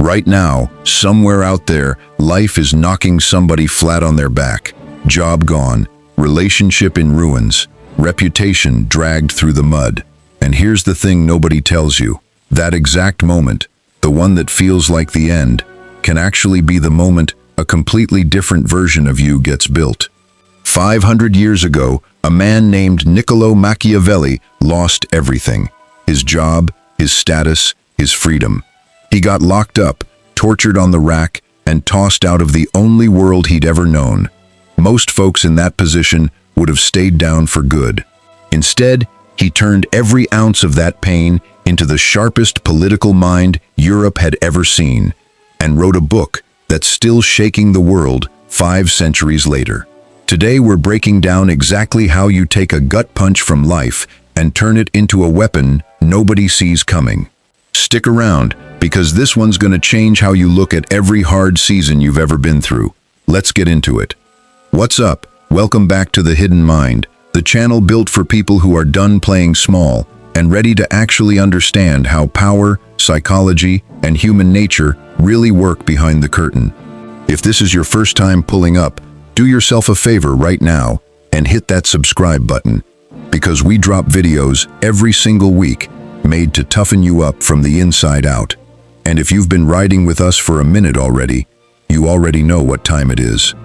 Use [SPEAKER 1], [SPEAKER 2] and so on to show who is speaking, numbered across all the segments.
[SPEAKER 1] Right now, somewhere out there, life is knocking somebody flat on their back. Job gone, relationship in ruins, reputation dragged through the mud. And here's the thing nobody tells you. That exact moment, the one that feels like the end, can actually be the moment a completely different version of you gets built. 500 years ago, a man named Machiavelli lost everything. His job, his status, his freedom. He got locked up, tortured on the rack, and tossed out of the only world he'd ever known. Most folks in that position would have stayed down for good. Instead, he turned every ounce of that pain into the sharpest political mind Europe had ever seen, and wrote a book that's still shaking the world 5 centuries later. Today we're breaking down exactly how you take a gut punch from life and turn it into a weapon nobody sees coming. Stick around, because this one's going to change how you look at every hard season you've ever been through. Let's get into it. What's up? Welcome back to The Hidden Mind, the channel built for people who are done playing small and ready to actually understand how power, psychology, and human nature really work behind the curtain. If this is your first time pulling up, do yourself a favor right now and hit that subscribe button, because we drop videos every single week made to toughen you up from the inside out. And if you've been riding with us for a minute already, you already know what time it is.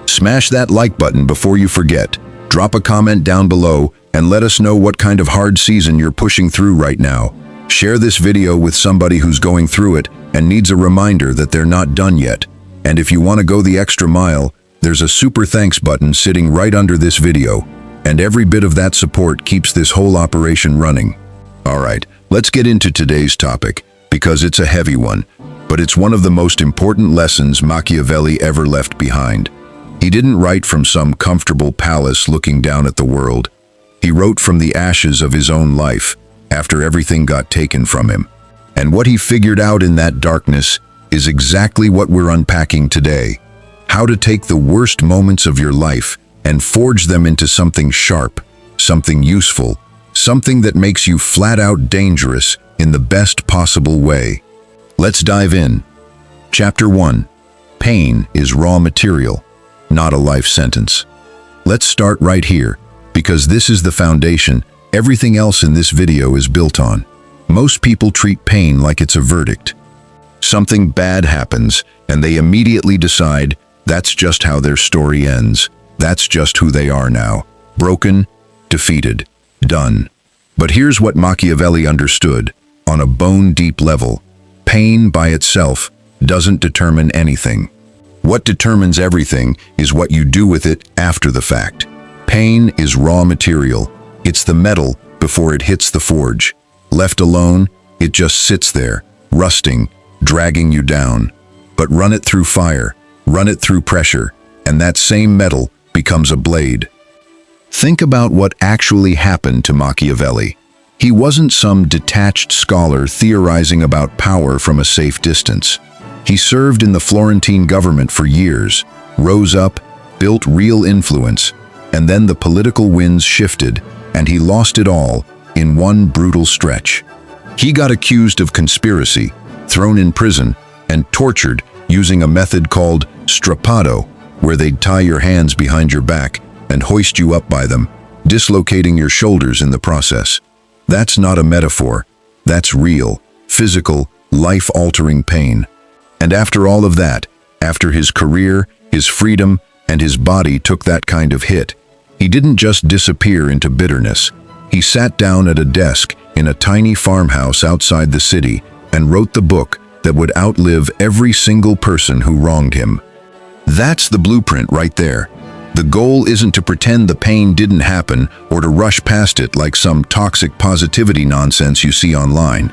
[SPEAKER 1] Smash that like button before you forget. Drop a comment down below and let us know what kind of hard season you're pushing through right now. Share this video with somebody who's going through it and needs a reminder that they're not done yet. And if you want to go the extra mile, there's a super thanks button sitting right under this video, and every bit of that support keeps this whole operation running. Alright, let's get into today's topic, because it's a heavy one, but it's one of the most important lessons Machiavelli ever left behind. He didn't write from some comfortable palace looking down at the world. He wrote from the ashes of his own life, after everything got taken from him. And what he figured out in that darkness is exactly what we're unpacking today. How to take the worst moments of your life and forge them into something sharp, something useful, something that makes you flat out dangerous in the best possible way. Let's dive in. Chapter 1. Pain is raw material, not a life sentence. Let's start right here, because this is the foundation everything else in this video is built on. Most people treat pain like it's a verdict. Something bad happens, and they immediately decide that's just how their story ends. That's just who they are now. Broken, defeated, done. But here's what Machiavelli understood, on a bone-deep level. Pain by itself doesn't determine anything. What determines everything is what you do with it after the fact. Pain is raw material. It's the metal before it hits the forge. Left alone, it just sits there, rusting, dragging you down. But run it through fire, run it through pressure, and that same metal becomes a blade. Think about what actually happened to Machiavelli. He wasn't some detached scholar theorizing about power from a safe distance. He served in the Florentine government for years, rose up, built real influence, and then the political winds shifted, and he lost it all in one brutal stretch. He got accused of conspiracy, thrown in prison, and tortured using a method called strappado, where they'd tie your hands behind your back and hoist you up by them, dislocating your shoulders in the process. That's not a metaphor. That's real, physical, life-altering pain. And after all of that, after his career, his freedom, and his body took that kind of hit, he didn't just disappear into bitterness. He sat down at a desk in a tiny farmhouse outside the city and wrote the book that would outlive every single person who wronged him. That's the blueprint right there. The goal isn't to pretend the pain didn't happen or to rush past it like some toxic positivity nonsense you see online.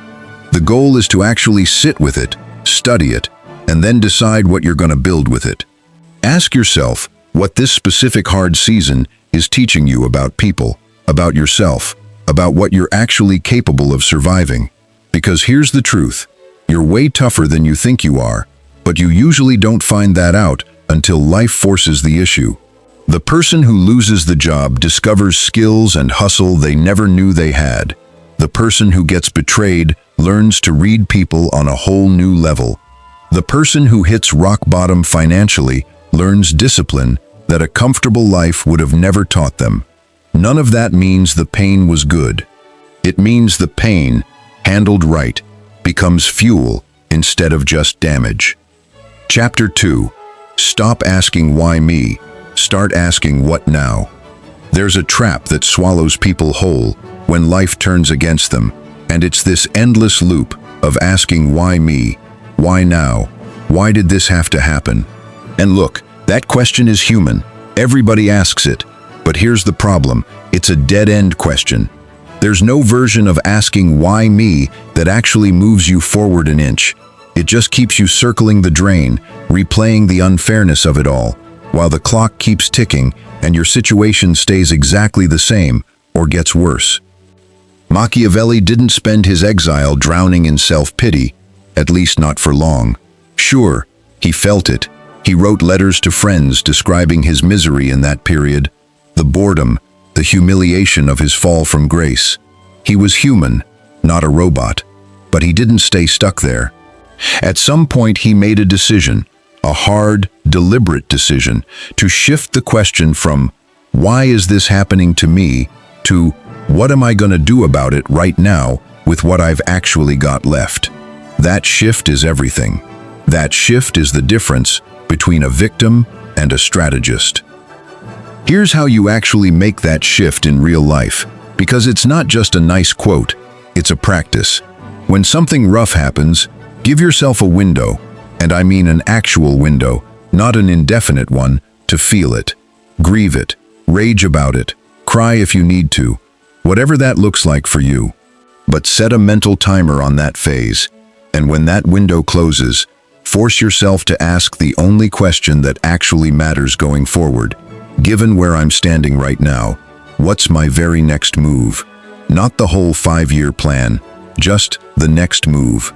[SPEAKER 1] The goal is to actually sit with it, study it, and then decide what you're going to build with it. Ask yourself what this specific hard season is teaching you about people, about yourself, about what you're actually capable of surviving. Because here's the truth. You're way tougher than you think you are, but you usually don't find that out until life forces the issue. The person who loses the job discovers skills and hustle they never knew they had. The person who gets betrayed learns to read people on a whole new level. The person who hits rock bottom financially learns discipline that a comfortable life would have never taught them. None of that means the pain was good. It means the pain, handled right, becomes fuel instead of just damage. Chapter 2. Stop asking why me. Start asking what now. There's a trap that swallows people whole when life turns against them, and it's this endless loop of asking why me, why now, why did this have to happen? And look, that question is human. Everybody asks it. But here's the problem. It's a dead-end question. There's no version of asking why me that actually moves you forward an inch. It just keeps you circling the drain, replaying the unfairness of it all, while the clock keeps ticking and your situation stays exactly the same or gets worse. Machiavelli didn't spend his exile drowning in self-pity, at least not for long. Sure, he felt it. He wrote letters to friends describing his misery in that period, the boredom, the humiliation of his fall from grace. He was human, not a robot, but he didn't stay stuck there. At some point he made a decision, a hard, deliberate decision, to shift the question from, why is this happening to me, to, what am I going to do about it right now with what I've actually got left? That shift is everything. That shift is the difference between a victim and a strategist. Here's how you actually make that shift in real life, because it's not just a nice quote, it's a practice. When something rough happens, give yourself a window, and I mean an actual window, not an indefinite one, to feel it, grieve it, rage about it, cry if you need to, whatever that looks like for you. But set a mental timer on that phase, and when that window closes, force yourself to ask the only question that actually matters going forward. Given where I'm standing right now, what's my very next move? Not the whole 5-year plan, just the next move.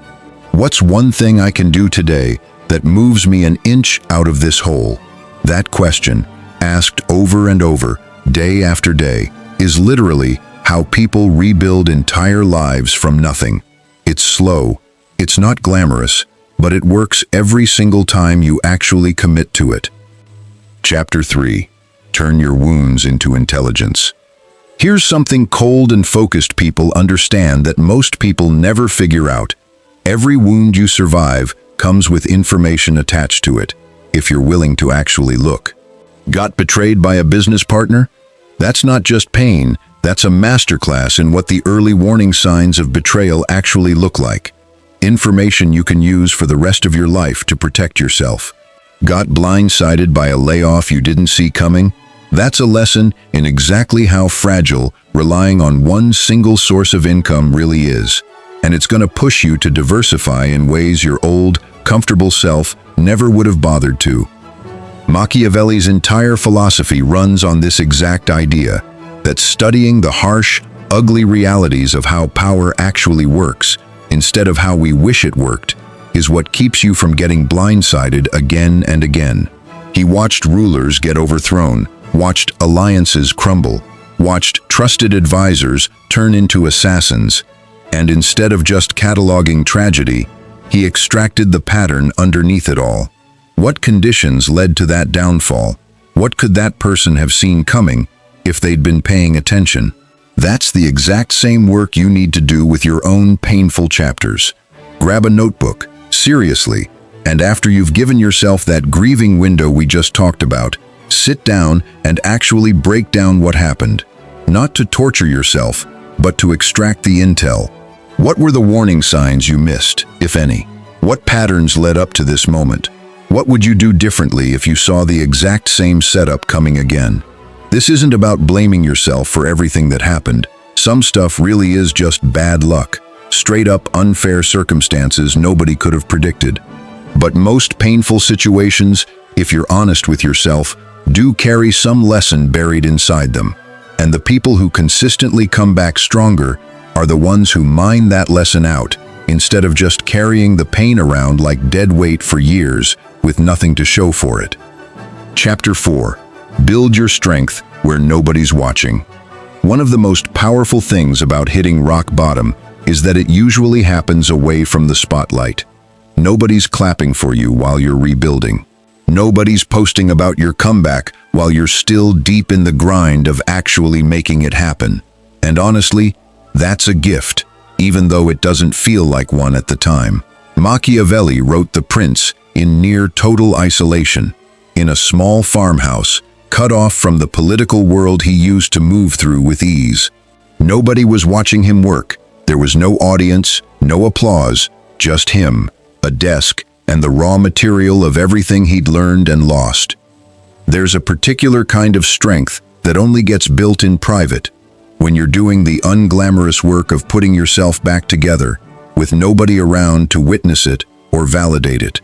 [SPEAKER 1] What's one thing I can do today that moves me an inch out of this hole? That question, asked over and over, day after day, is literally how people rebuild entire lives from nothing. It's slow, it's not glamorous, but it works every single time you actually commit to it. Chapter 3. Turn your wounds into intelligence. Here's something cold and focused people understand that most people never figure out. Every wound you survive comes with information attached to it, if you're willing to actually look. Got betrayed by a business partner? That's not just pain, that's a masterclass in what the early warning signs of betrayal actually look like. Information you can use for the rest of your life to protect yourself. Got blindsided by a layoff you didn't see coming? That's a lesson in exactly how fragile relying on one single source of income really is. And it's going to push you to diversify in ways your old, comfortable self never would have bothered to. Machiavelli's entire philosophy runs on this exact idea, that studying the harsh, ugly realities of how power actually works, instead of how we wish it worked, is what keeps you from getting blindsided again and again. He watched rulers get overthrown, watched alliances crumble, watched trusted advisors turn into assassins, and instead of just cataloging tragedy, he extracted the pattern underneath it all. What conditions led to that downfall? What could that person have seen coming if they'd been paying attention? That's the exact same work you need to do with your own painful chapters. Grab a notebook, seriously, and after you've given yourself that grieving window we just talked about, sit down and actually break down what happened. Not to torture yourself, but to extract the intel. What were the warning signs you missed, if any? What patterns led up to this moment? What would you do differently if you saw the exact same setup coming again? This isn't about blaming yourself for everything that happened. Some stuff really is just bad luck, straight up unfair circumstances nobody could have predicted. But most painful situations, if you're honest with yourself, do carry some lesson buried inside them. And the people who consistently come back stronger are the ones who mine that lesson out, instead of just carrying the pain around like dead weight for years with nothing to show for it. Chapter 4. Build your strength where nobody's watching. One of the most powerful things about hitting rock bottom is that it usually happens away from the spotlight. Nobody's clapping for you while you're rebuilding. Nobody's posting about your comeback while you're still deep in the grind of actually making it happen. And honestly, that's a gift, even though it doesn't feel like one at the time. Machiavelli wrote The Prince in near total isolation, in a small farmhouse, cut off from the political world he used to move through with ease. Nobody was watching him work. There was no audience, no applause, just him, a desk, and the raw material of everything he'd learned and lost. There's a particular kind of strength that only gets built in private, when you're doing the unglamorous work of putting yourself back together, with nobody around to witness it or validate it.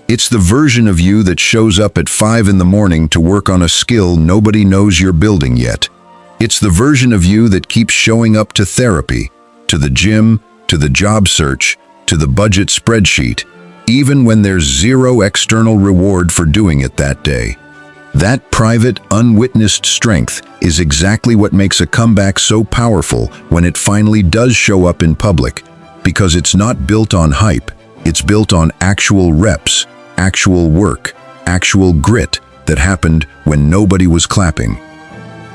[SPEAKER 1] It's the version of you that shows up at 5 in the morning to work on a skill nobody knows you're building yet. It's the version of you that keeps showing up to therapy, to the gym, to the job search, to the budget spreadsheet, even when there's zero external reward for doing it that day. That private, unwitnessed strength is exactly what makes a comeback so powerful when it finally does show up in public, because it's not built on hype, it's built on actual reps, actual work, actual grit that happened when nobody was clapping.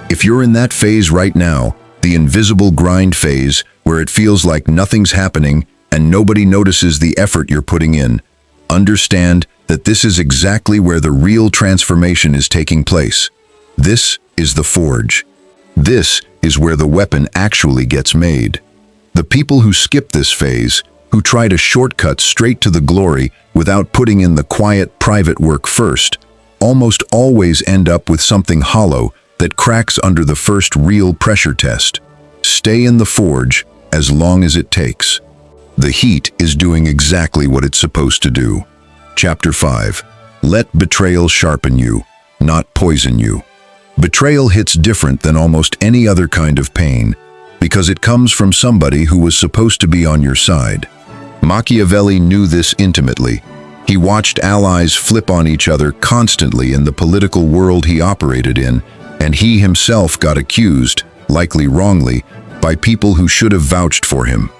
[SPEAKER 1] If you're in that phase right now, the invisible grind phase, where it feels like nothing's happening and nobody notices the effort you're putting in, understand that this is exactly where the real transformation is taking place. This is the forge. This is where the weapon actually gets made. The people who skip this phase, who try to shortcut straight to the glory without putting in the quiet, private work first, almost always end up with something hollow that cracks under the first real pressure test. Stay in the forge as long as it takes. The heat is doing exactly what it's supposed to do. Chapter 5. Let betrayal sharpen you, not poison you. Betrayal hits different than almost any other kind of pain, because it comes from somebody who was supposed to be on your side. Machiavelli knew this intimately. He watched allies flip on each other constantly in the political world he operated in, and he himself got accused, likely wrongly, by people who should have vouched for him.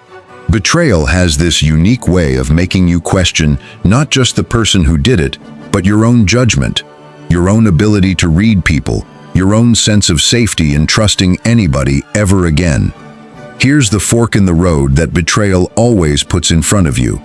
[SPEAKER 1] Betrayal has this unique way of making you question not just the person who did it, but your own judgment, your own ability to read people, your own sense of safety in trusting anybody ever again. Here's the fork in the road that betrayal always puts in front of you.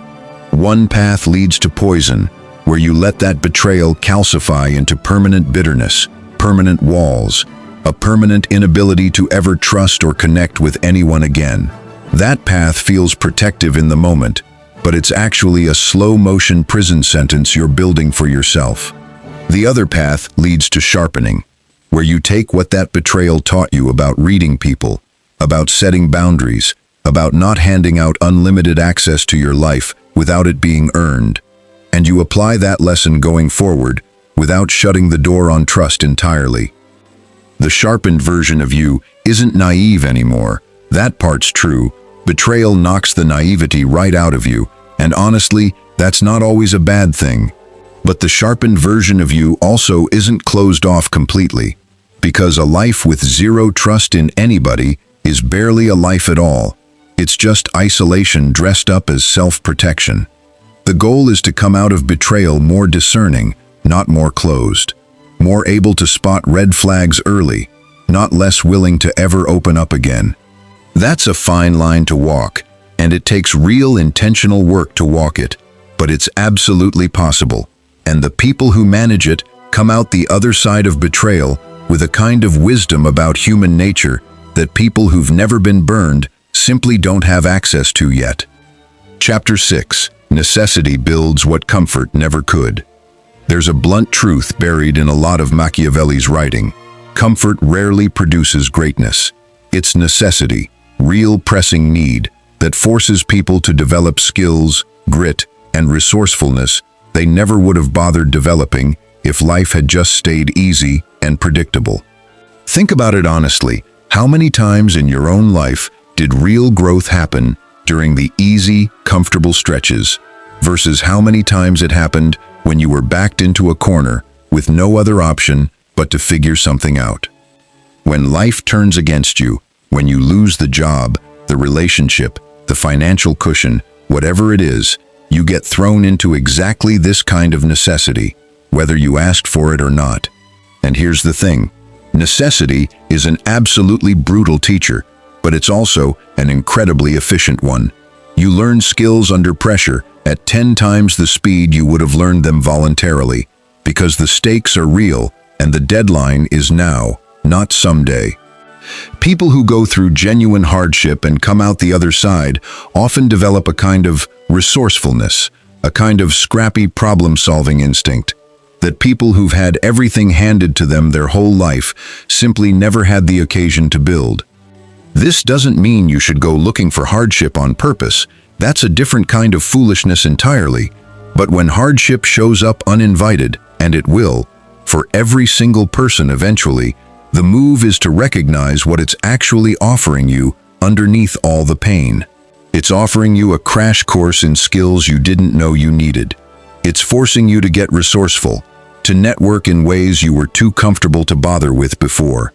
[SPEAKER 1] One path leads to poison, where you let that betrayal calcify into permanent bitterness, permanent walls, a permanent inability to ever trust or connect with anyone again. That path feels protective in the moment, but it's actually a slow-motion prison sentence you're building for yourself. The other path leads to sharpening, where you take what that betrayal taught you about reading people, about setting boundaries, about not handing out unlimited access to your life without it being earned, and you apply that lesson going forward without shutting the door on trust entirely. The sharpened version of you isn't naive anymore. That part's true. Betrayal knocks the naivety right out of you, and honestly, that's not always a bad thing. But the sharpened version of you also isn't closed off completely, because a life with zero trust in anybody is barely a life at all. It's just isolation dressed up as self-protection. The goal is to come out of betrayal more discerning, not more closed. More able to spot red flags early, not less willing to ever open up again. That's a fine line to walk, and it takes real intentional work to walk it, but it's absolutely possible, and the people who manage it come out the other side of betrayal with a kind of wisdom about human nature that people who've never been burned simply don't have access to yet. Chapter 6. Necessity builds what comfort never could. There's a blunt truth buried in a lot of Machiavelli's writing. Comfort rarely produces greatness. It's necessity, real pressing need, that forces people to develop skills, grit, and resourcefulness they never would have bothered developing if life had just stayed easy and predictable. Think about it honestly. How many times in your own life did real growth happen during the easy, comfortable stretches, versus how many times it happened when you were backed into a corner with no other option but to figure something out? When life turns against you, when you lose the job, the relationship, the financial cushion, whatever it is, you get thrown into exactly this kind of necessity, whether you asked for it or not. And here's the thing. Necessity is an absolutely brutal teacher, but it's also an incredibly efficient one. You learn skills under pressure at 10 times the speed you would have learned them voluntarily, because the stakes are real and the deadline is now, not someday. People who go through genuine hardship and come out the other side often develop a kind of resourcefulness, a kind of scrappy problem-solving instinct that people who've had everything handed to them their whole life simply never had the occasion to build. This doesn't mean you should go looking for hardship on purpose. That's a different kind of foolishness entirely. But when hardship shows up uninvited, and it will, for every single person eventually, the move is to recognize what it's actually offering you underneath all the pain. It's offering you a crash course in skills you didn't know you needed. It's forcing you to get resourceful, to network in ways you were too comfortable to bother with before,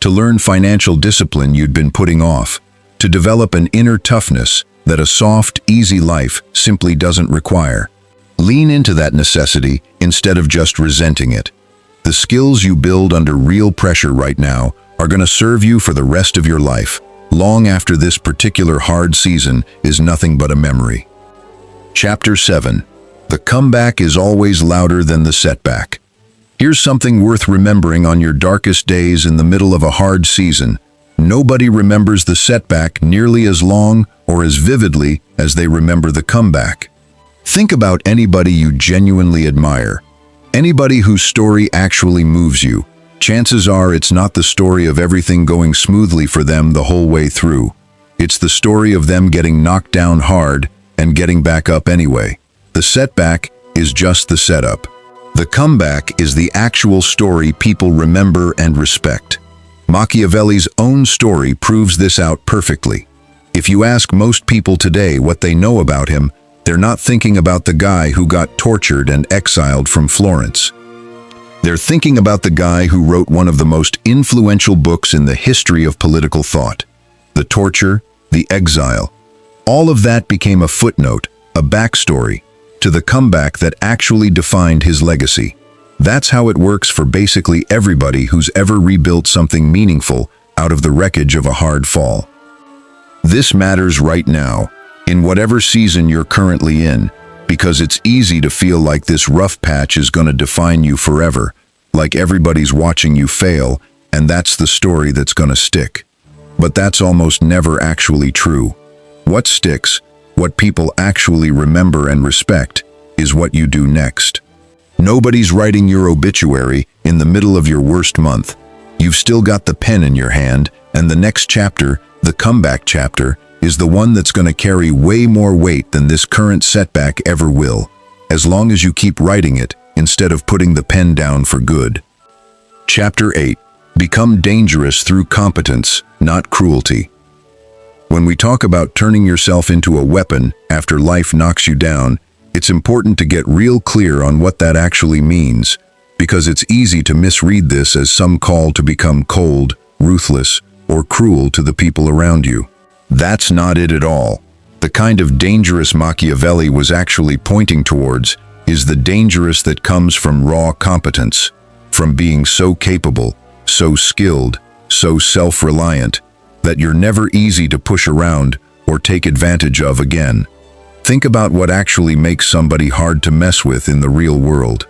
[SPEAKER 1] to learn financial discipline you'd been putting off, to develop an inner toughness that a soft, easy life simply doesn't require. Lean into that necessity instead of just resenting it. The skills you build under real pressure right now are going to serve you for the rest of your life, long after this particular hard season is nothing but a memory. Chapter 7. The comeback is always louder than the setback. Here's something worth remembering on your darkest days in the middle of a hard season. Nobody remembers the setback nearly as long or as vividly as they remember the comeback. Think about anybody you genuinely admire. Anybody whose story actually moves you. Chances are it's not the story of everything going smoothly for them the whole way through. It's the story of them getting knocked down hard and getting back up anyway. The setback is just the setup. The comeback is the actual story people remember and respect. Machiavelli's own story proves this out perfectly. If you ask most people today what they know about him, they're not thinking about the guy who got tortured and exiled from Florence. They're thinking about the guy who wrote one of the most influential books in the history of political thought. The torture, the exile. All of that became a footnote, a backstory, to the comeback that actually defined his legacy. That's how it works for basically everybody who's ever rebuilt something meaningful out of the wreckage of a hard fall. This matters right now, in whatever season you're currently in, because it's easy to feel like this rough patch is going to define you forever, like everybody's watching you fail, and that's the story that's going to stick. But that's almost never actually true. What sticks, what people actually remember and respect, is what you do next. Nobody's writing your obituary in the middle of your worst month. You've still got the pen in your hand, and the next chapter, the comeback chapter, is the one that's going to carry way more weight than this current setback ever will, as long as you keep writing it instead of putting the pen down for good. Chapter 8. Become dangerous through competence, not cruelty. When we talk about turning yourself into a weapon after life knocks you down, it's important to get real clear on what that actually means, because it's easy to misread this as some call to become cold, ruthless, or cruel to the people around you. That's not it at all. The kind of dangerous Machiavelli was actually pointing towards is the dangerous that comes from raw competence, from being so capable, so skilled, so self-reliant, that you're never easy to push around or take advantage of again. Think about what actually makes somebody hard to mess with in the real world.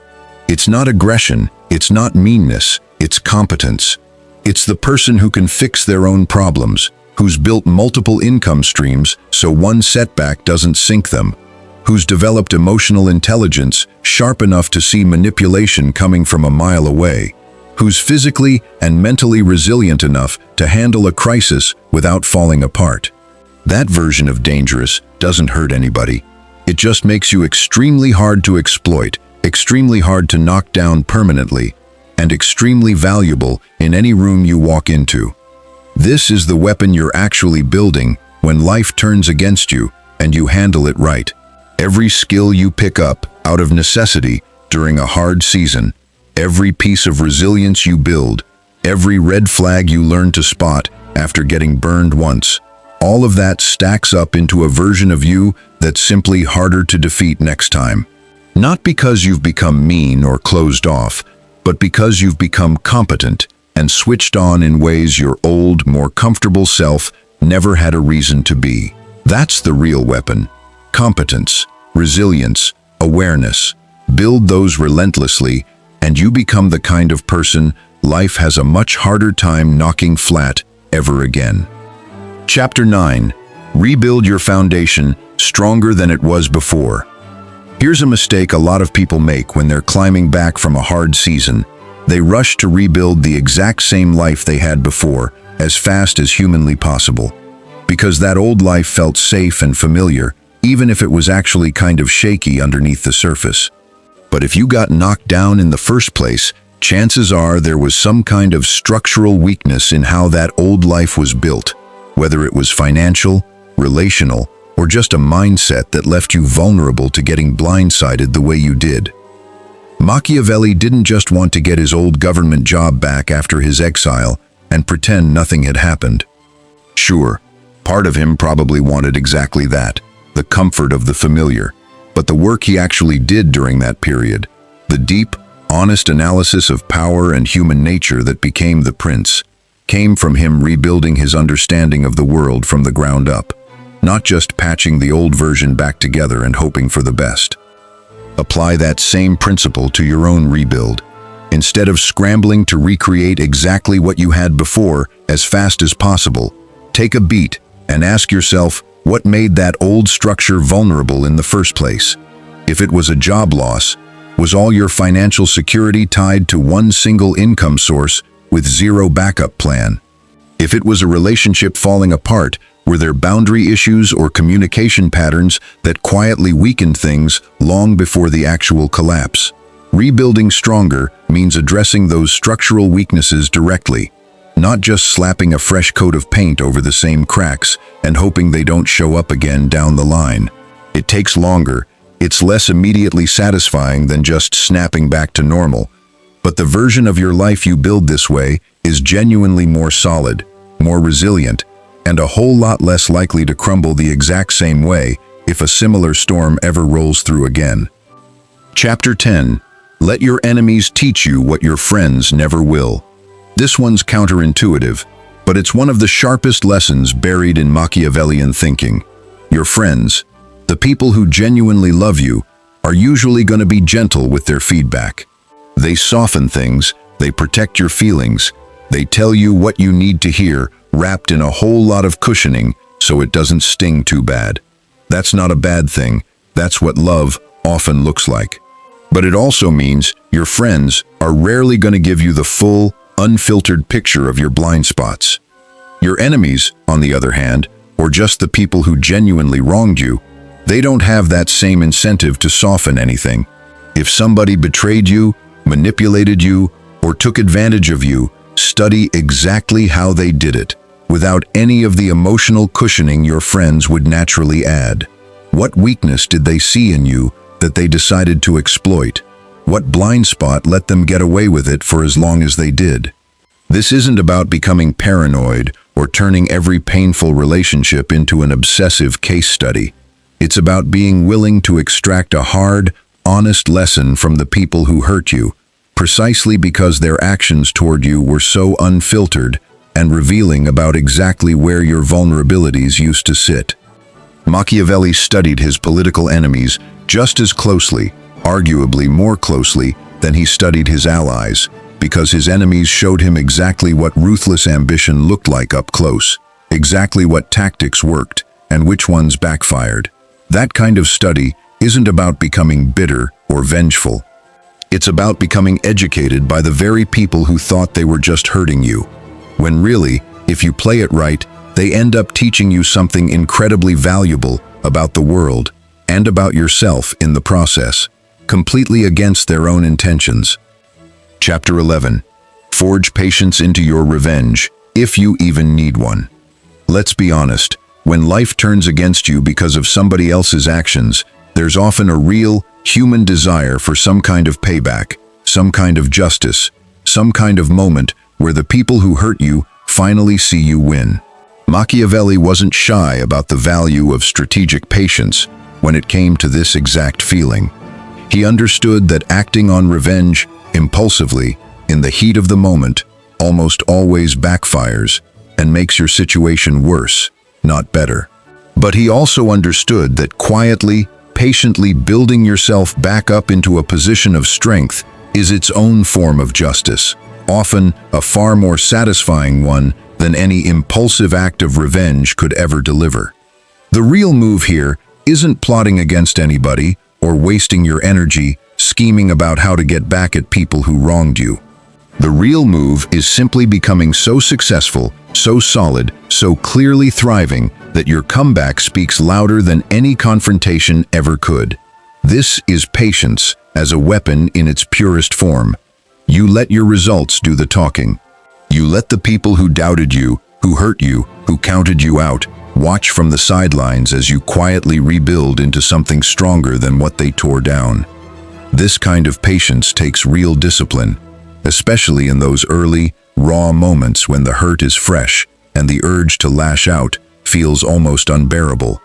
[SPEAKER 1] It's not aggression, it's not meanness, it's competence. It's the person who can fix their own problems, who's built multiple income streams so one setback doesn't sink them, who's developed emotional intelligence sharp enough to see manipulation coming from a mile away, who's physically and mentally resilient enough to handle a crisis without falling apart. That version of dangerous doesn't hurt anybody. It just makes you extremely hard to exploit, extremely hard to knock down permanently, and extremely valuable in any room you walk into. This is the weapon you're actually building when life turns against you and you handle it right. Every skill you pick up out of necessity during a hard season, every piece of resilience you build, every red flag you learn to spot after getting burned once, All of that stacks up into a version of you that's simply harder to defeat next time. Not because you've become mean or closed off, but because you've become competent and switched on in ways your old, more comfortable self never had a reason to be. That's the real weapon. Competence, resilience, awareness. Build those relentlessly, and you become the kind of person life has a much harder time knocking flat ever again. Chapter 9. Rebuild your foundation stronger than it was before. Here's a mistake a lot of people make when they're climbing back from a hard season. They rush to rebuild the exact same life they had before as fast as humanly possible. Because that old life felt safe and familiar, even if it was actually kind of shaky underneath the surface. But if you got knocked down in the first place, chances are there was some kind of structural weakness in how that old life was built, whether it was financial, relational, or just a mindset that left you vulnerable to getting blindsided the way you did. Machiavelli didn't just want to get his old government job back after his exile and pretend nothing had happened. Sure, part of him probably wanted exactly that, the comfort of the familiar. But the work he actually did during that period, the deep, honest analysis of power and human nature that became the prince, came from him rebuilding his understanding of the world from the ground up, not just patching the old version back together and hoping for the best. Apply that same principle to your own rebuild. Instead of scrambling to recreate exactly what you had before as fast as possible, take a beat and ask yourself what made that old structure vulnerable in the first place. If it was a job loss, was all your financial security tied to one single income source with zero backup plan? If it was a relationship falling apart, were there boundary issues or communication patterns that quietly weakened things long before the actual collapse? Rebuilding stronger means addressing those structural weaknesses directly, not just slapping a fresh coat of paint over the same cracks and hoping they don't show up again down the line. It takes longer, it's less immediately satisfying than just snapping back to normal, but the version of your life you build this way is genuinely more solid, more resilient, and a whole lot less likely to crumble the exact same way if a similar storm ever rolls through again. Chapter 10. Let your enemies teach you what your friends never will. This one's counterintuitive, but it's one of the sharpest lessons buried in Machiavellian thinking. Your friends, the people who genuinely love you, are usually going to be gentle with their feedback. They soften things, they protect your feelings, they tell you what you need to hear, wrapped in a whole lot of cushioning so it doesn't sting too bad. That's not a bad thing, that's what love often looks like. But it also means your friends are rarely going to give you the full, unfiltered picture of your blind spots. Your enemies, on the other hand, or just the people who genuinely wronged you, they don't have that same incentive to soften anything. If somebody betrayed you, manipulated you, or took advantage of you, study exactly how they did it, without any of the emotional cushioning your friends would naturally add. What weakness did they see in you that they decided to exploit? What blind spot let them get away with it for as long as they did? This isn't about becoming paranoid or turning every painful relationship into an obsessive case study. It's about being willing to extract a hard, honest lesson from the people who hurt you, precisely because their actions toward you were so unfiltered and revealing about exactly where your vulnerabilities used to sit. Machiavelli studied his political enemies just as closely, arguably more closely, than he studied his allies, because his enemies showed him exactly what ruthless ambition looked like up close, exactly what tactics worked, and which ones backfired. That kind of study isn't about becoming bitter or vengeful. It's about becoming educated by the very people who thought they were just hurting you, when really, if you play it right, they end up teaching you something incredibly valuable about the world and about yourself in the process, completely against their own intentions. Chapter 11. Forge patience into your revenge, if you even need one. Let's be honest, when life turns against you because of somebody else's actions, there's often a real, human desire for some kind of payback, some kind of justice, some kind of moment where the people who hurt you finally see you win. Machiavelli wasn't shy about the value of strategic patience when it came to this exact feeling. He understood that acting on revenge impulsively, in the heat of the moment, almost always backfires and makes your situation worse, not better. But he also understood that quietly, patiently building yourself back up into a position of strength is its own form of justice, often a far more satisfying one than any impulsive act of revenge could ever deliver. The real move here isn't plotting against anybody or wasting your energy scheming about how to get back at people who wronged you. The real move is simply becoming so successful, so solid, so clearly thriving that your comeback speaks louder than any confrontation ever could. This is patience as a weapon in its purest form. You let your results do the talking. You let the people who doubted you, who hurt you, who counted you out, watch from the sidelines as you quietly rebuild into something stronger than what they tore down. This kind of patience takes real discipline, especially in those early, raw moments when the hurt is fresh and the urge to lash out feels almost unbearable.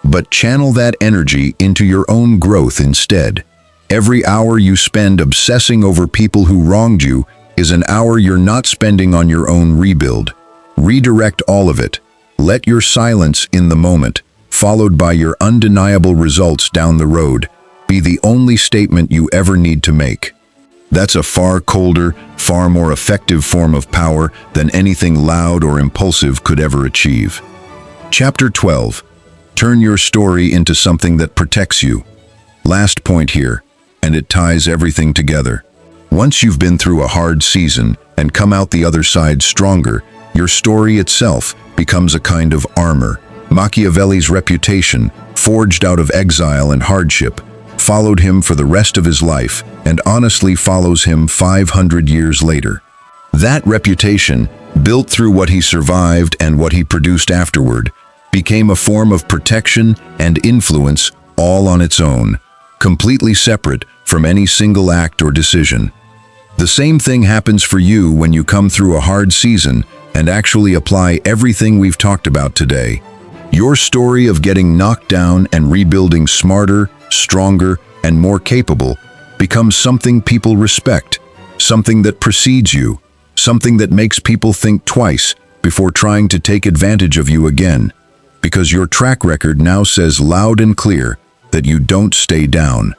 [SPEAKER 1] But channel that energy into your own growth instead. Every hour you spend obsessing over people who wronged you is an hour you're not spending on your own rebuild. Redirect all of it. Let your silence in the moment, followed by your undeniable results down the road, be the only statement you ever need to make. That's a far colder, far more effective form of power than anything loud or impulsive could ever achieve. Chapter 12. Turn your story into something that protects you. Last point here, and it ties everything together. Once you've been through a hard season and come out the other side stronger, your story itself becomes a kind of armor. Machiavelli's reputation, forged out of exile and hardship, followed him for the rest of his life and honestly follows him 500 years later. That reputation, built through what he survived and what he produced afterward, became a form of protection and influence all on its own, completely separate from any single act or decision. The same thing happens for you when you come through a hard season and actually apply everything we've talked about today. Your story of getting knocked down and rebuilding smarter, stronger, and more capable becomes something people respect, something that precedes you, something that makes people think twice before trying to take advantage of you again, because your track record now says loud and clear that you don't stay down.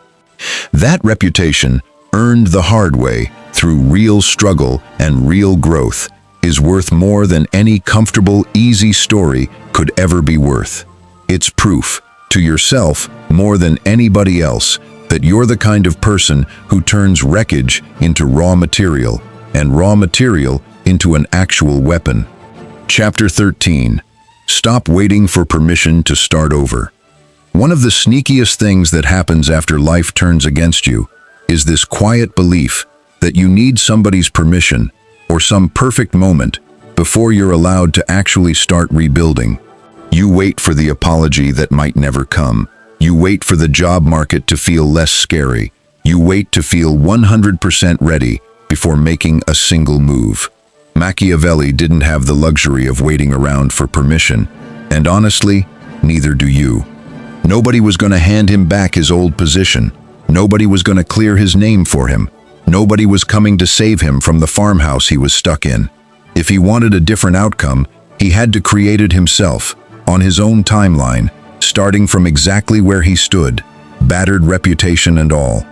[SPEAKER 1] That reputation, earned the hard way through real struggle and real growth, is worth more than any comfortable, easy story could ever be worth. It's proof, to yourself more than anybody else, that you're the kind of person who turns wreckage into raw material, and raw material into an actual weapon. Chapter 13. Stop waiting for permission to start over. One of the sneakiest things that happens after life turns against you is this quiet belief that you need somebody's permission or some perfect moment before you're allowed to actually start rebuilding. You wait for the apology that might never come. You wait for the job market to feel less scary. You wait to feel 100% ready before making a single move. Machiavelli didn't have the luxury of waiting around for permission, and honestly, neither do you. Nobody was going to hand him back his old position. Nobody was going to clear his name for him. Nobody was coming to save him from the farmhouse he was stuck in. If he wanted a different outcome, he had to create it himself, on his own timeline, starting from exactly where he stood, battered reputation and all.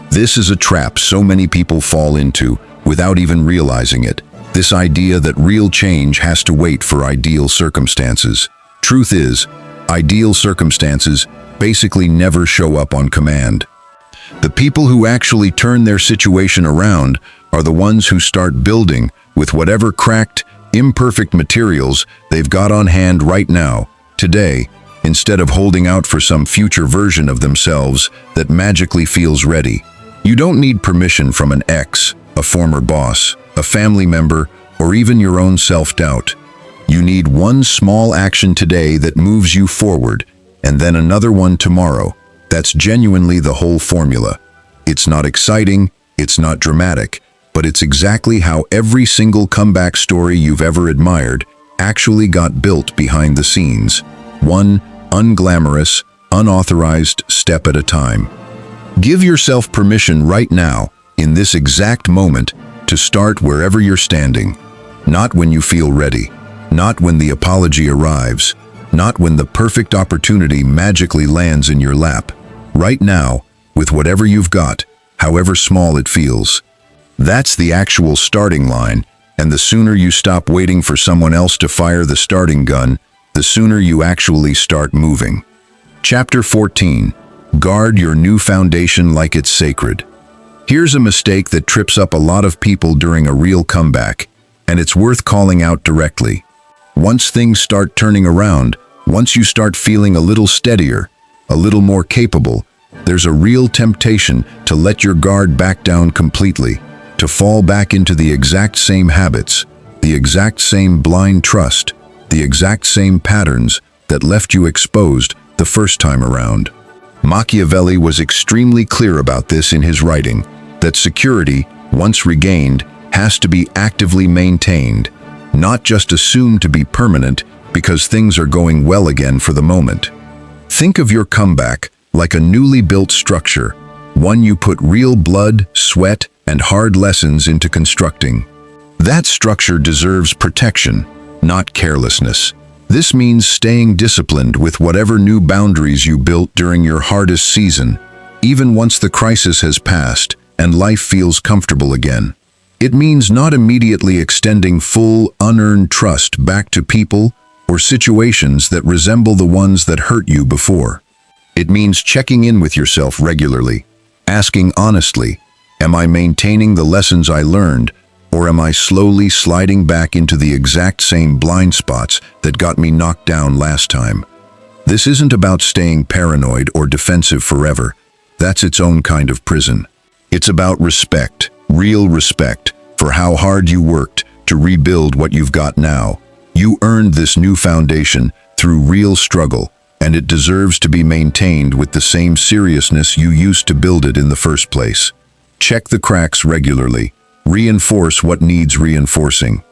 [SPEAKER 1] This is a trap so many people fall into without even realizing it. This idea that real change has to wait for ideal circumstances. Truth is, ideal circumstances basically never show up on command. The people who actually turn their situation around are the ones who start building with whatever cracked, imperfect materials they've got on hand right now, today, instead of holding out for some future version of themselves that magically feels ready. You don't need permission from an ex, a former boss, a family member, or even your own self-doubt. You need one small action today that moves you forward, and then another one tomorrow. That's genuinely the whole formula. It's not exciting, it's not dramatic, but it's exactly how every single comeback story you've ever admired actually got built behind the scenes, one unglamorous, unauthorized step at a time. Give yourself permission right now, in this exact moment, to start wherever you're standing. Not when you feel ready, not when the apology arrives, not when the perfect opportunity magically lands in your lap. Right now, with whatever you've got, however small it feels. That's the actual starting line, and the sooner you stop waiting for someone else to fire the starting gun, the sooner you actually start moving. Chapter 14. Guard your new foundation like it's sacred. Here's a mistake that trips up a lot of people during a real comeback, and it's worth calling out directly. Once things start turning around, once you start feeling a little steadier, a little more capable, there's a real temptation to let your guard back down completely, to fall back into the exact same habits, the exact same blind trust, the exact same patterns that left you exposed the first time around. Machiavelli was extremely clear about this in his writing, that security, once regained, has to be actively maintained, not just assumed to be permanent because things are going well again for the moment. Think of your comeback like a newly built structure, one you put real blood, sweat, and hard lessons into constructing. That structure deserves protection, not carelessness. This means staying disciplined with whatever new boundaries you built during your hardest season, even once the crisis has passed and life feels comfortable again. It means not immediately extending full, unearned trust back to people or situations that resemble the ones that hurt you before. It means checking in with yourself regularly, asking honestly, am I maintaining the lessons I learned, or am I slowly sliding back into the exact same blind spots that got me knocked down last time? This isn't about staying paranoid or defensive forever. That's its own kind of prison. It's about respect, real respect, for how hard you worked to rebuild what you've got now. You earned this new foundation through real struggle, and it deserves to be maintained with the same seriousness you used to build it in the first place. Check the cracks regularly. Reinforce what needs reinforcing.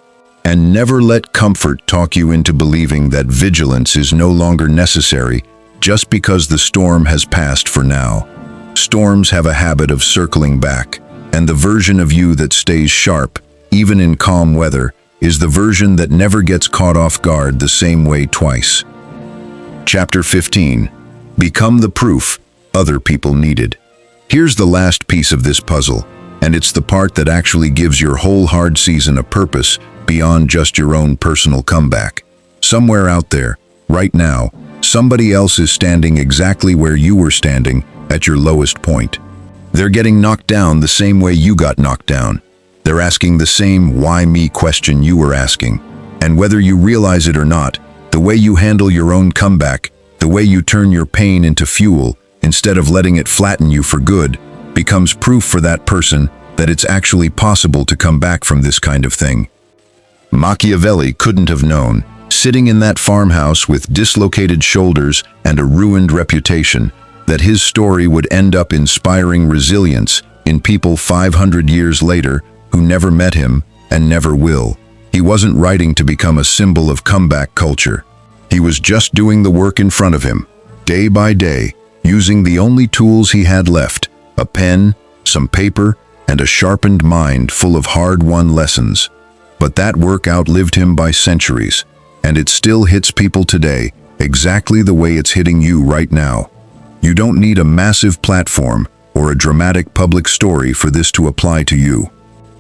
[SPEAKER 1] And never let comfort talk you into believing that vigilance is no longer necessary just because the storm has passed for now. Storms have a habit of circling back, and the version of you that stays sharp, even in calm weather, is the version that never gets caught off guard the same way twice. Chapter 15. Become the proof other people needed. Here's the last piece of this puzzle, and it's the part that actually gives your whole hard season a purpose beyond just your own personal comeback. Somewhere out there, right now, somebody else is standing exactly where you were standing at your lowest point. They're getting knocked down the same way you got knocked down. They're asking the same why me question you were asking. And whether you realize it or not, the way you handle your own comeback, the way you turn your pain into fuel instead of letting it flatten you for good, becomes proof for that person that it's actually possible to come back from this kind of thing. Machiavelli couldn't have known, sitting in that farmhouse with dislocated shoulders and a ruined reputation, that his story would end up inspiring resilience in people 500 years later who never met him and never will. He wasn't writing to become a symbol of comeback culture. He was just doing the work in front of him, day by day, using the only tools he had left, a pen, some paper, and a sharpened mind full of hard-won lessons. But that work outlived him by centuries, and it still hits people today exactly the way it's hitting you right now. You don't need a massive platform or a dramatic public story for this to apply to you.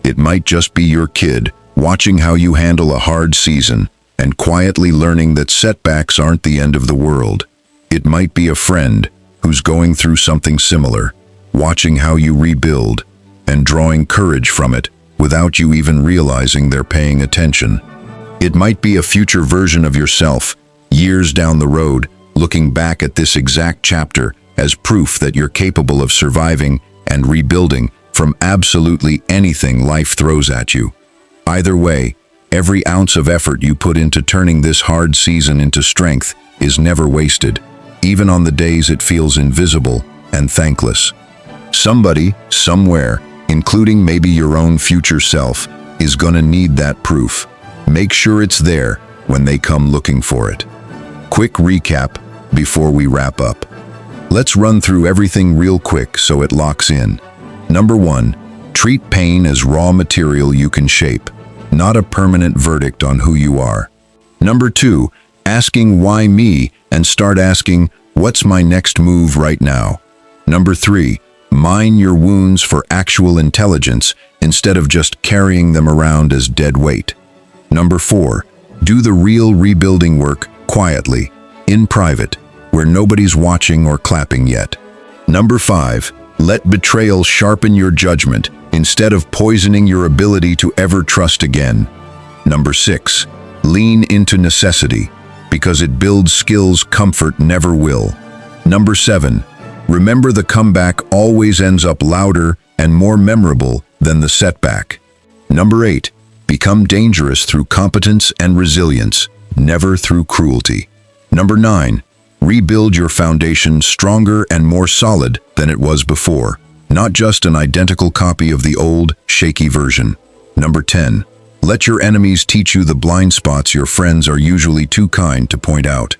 [SPEAKER 1] It might just be your kid watching how you handle a hard season and quietly learning that setbacks aren't the end of the world. It might be a friend who's going through something similar, watching how you rebuild and drawing courage from it without you even realizing they're paying attention. It might be a future version of yourself, years down the road, looking back at this exact chapter as proof that you're capable of surviving and rebuilding from absolutely anything life throws at you. Either way, every ounce of effort you put into turning this hard season into strength is never wasted, even on the days it feels invisible and thankless. Somebody, somewhere, including maybe your own future self, is gonna need that proof. Make sure it's there, when they come looking for it. Quick recap before we wrap up. Let's run through everything real quick so it locks in. Number 1, treat pain as raw material you can shape, not a permanent verdict on who you are. Number 2, asking why me and start asking what's my next move right now. Number 3, mine your wounds for actual intelligence instead of just carrying them around as dead weight. Number 4, do the real rebuilding work quietly, in private, where nobody's watching or clapping yet. Number 5, let betrayal sharpen your judgment instead of poisoning your ability to ever trust again. Number 6, lean into necessity, because it builds skills comfort never will. Number 7, remember the comeback always ends up louder and more memorable than the setback. Number 8, become dangerous through competence and resilience, never through cruelty. Number 9, rebuild your foundation stronger and more solid than it was before, not just an identical copy of the old, shaky version. Number 10, let your enemies teach you the blind spots your friends are usually too kind to point out.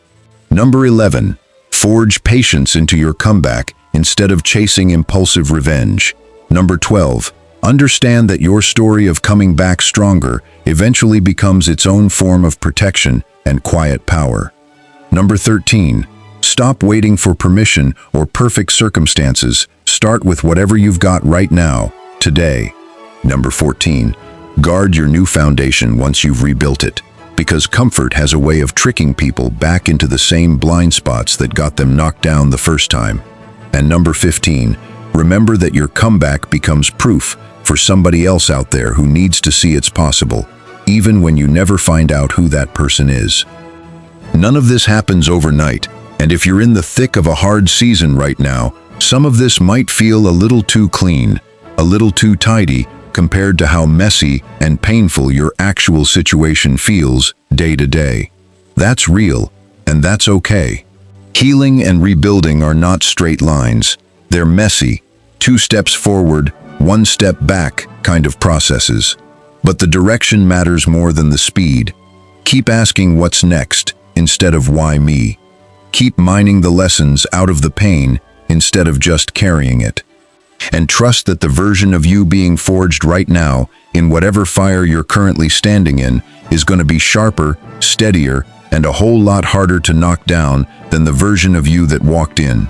[SPEAKER 1] Number 11, forge patience into your comeback instead of chasing impulsive revenge. Number 12, understand that your story of coming back stronger eventually becomes its own form of protection and quiet power. Number 13, stop waiting for permission or perfect circumstances. Start with whatever you've got right now, today. Number 14, guard your new foundation once you've rebuilt it, because comfort has a way of tricking people back into the same blind spots that got them knocked down the first time. And number 15, remember that your comeback becomes proof for somebody else out there who needs to see it's possible, even when you never find out who that person is. None of this happens overnight, and if you're in the thick of a hard season right now, some of this might feel a little too clean, a little too tidy compared to how messy and painful your actual situation feels day to day. That's real, and that's okay. Healing and rebuilding are not straight lines. They're messy, 2 steps forward, 1 step back kind of processes. But the direction matters more than the speed. Keep asking what's next instead of why me. Keep mining the lessons out of the pain instead of just carrying it. And trust that the version of you being forged right now, in whatever fire you're currently standing in, is going to be sharper, steadier, and a whole lot harder to knock down than the version of you that walked in.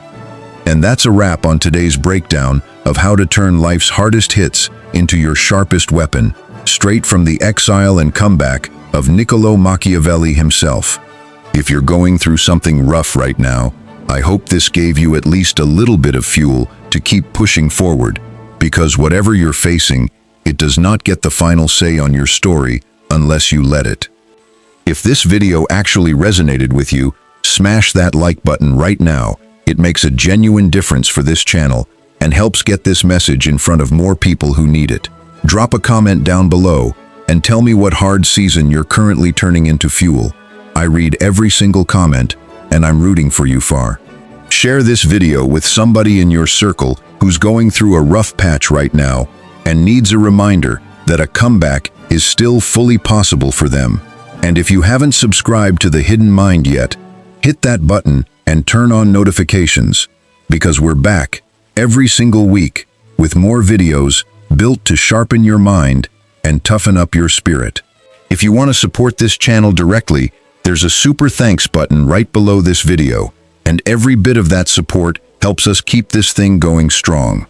[SPEAKER 1] And that's a wrap on today's breakdown of how to turn life's hardest hits into your sharpest weapon, straight from the exile and comeback of Niccolo Machiavelli himself. If you're going through something rough right now, I hope this gave you at least a little bit of fuel to keep pushing forward, because whatever you're facing, it does not get the final say on your story unless you let it. If this video actually resonated with you, smash that like button right now. It makes a genuine difference for this channel and helps get this message in front of more people who need it. Drop a comment down below and tell me what hard season you're currently turning into fuel. I read every single comment, and I'm rooting for you far. Share this video with somebody in your circle who's going through a rough patch right now and needs a reminder that a comeback is still fully possible for them. And if you haven't subscribed to The Hidden Mind yet, hit that button and turn on notifications, because we're back every single week with more videos built to sharpen your mind and toughen up your spirit. If you want to support this channel directly, there's a super thanks button right below this video, and every bit of that support helps us keep this thing going strong.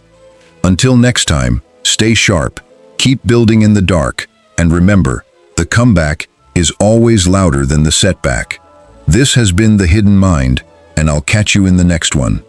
[SPEAKER 1] Until next time, stay sharp, keep building in the dark, and remember, the comeback is always louder than the setback. This has been The Hidden Mind, and I'll catch you in the next one.